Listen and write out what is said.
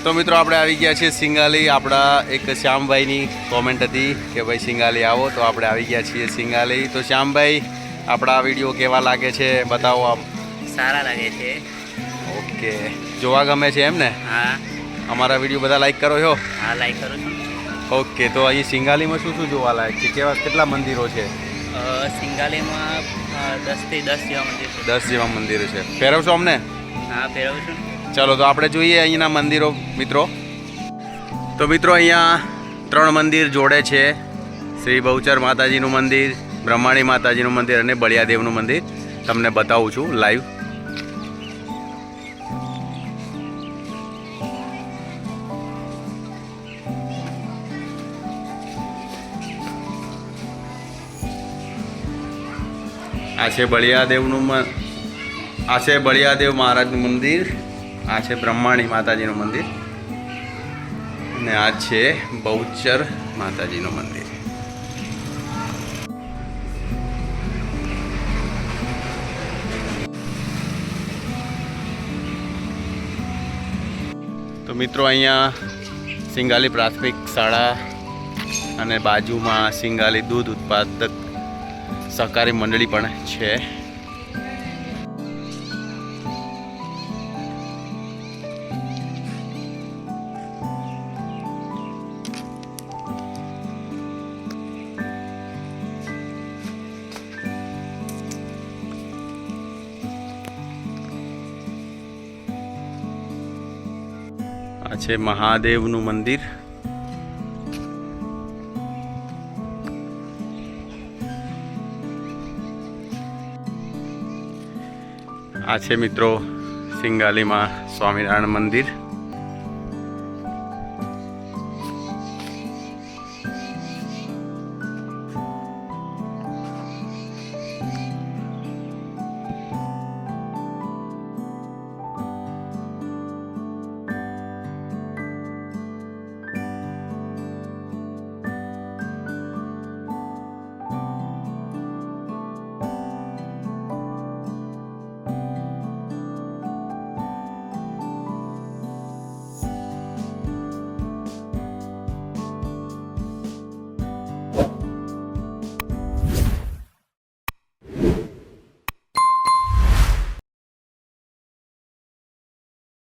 તો મિત્રો આપણે આવી ગયા છીએ સિંગાલી. આપણા એક શ્યામભાઈની કોમેન્ટ હતી કે ભાઈ સિંગાલી આવો, તો આપણે આવી ગયા છીએ સિંગાલી. તો શ્યામભાઈ, આપણા વિડીયો કેવા લાગે છે બતાવો આપ. સારા લાગે છે. ઓકે, જોવા ગમે છે એમ ને? હા. અમારા વિડીયો બધા લાઈક કરો છો? હા, લાઈક કરું છું. ઓકે, તો અહીં સિંગાલીમાં શું શું જોવા લાયક છે? કેટલા મંદિરો છે? સિંગાલીમાં 10 થી 10 જેવા મંદિર છે. 10 જેવા મંદિરો છે. ફેરવશો અમને? હા, ફેરવું છું. ચાલો તો આપણે જોઈએ અહીંના મંદિરો મિત્રો. તો મિત્રો અહીંયા 3 મંદિર જોડે છે. શ્રી બહુચર માતાજીનું મંદિર, બ્રહ્માણી માતાજીનું મંદિર અને બળિયાદેવનું મંદિર. તમને બતાવું છું લાઈવ. આ છે બળિયાદેવનું આ છે બળિયાદેવ મહારાજનું મંદિર, આ છે બ્રહ્માણી માતાજીનું મંદિર અને આ છે બહુચર માતાજીનું મંદિર. તો મિત્રો અહીંયા સિંગાલી પ્રાથમિક શાળા અને બાજુમાં સિંગાલી દૂધ ઉત્પાદક સહકારી મંડળી પણ છે. આ છે મહાદેવનું મંદિર. આ છે મિત્રો સિંગાલીમાં સ્વામિનારાયણ મંદિર.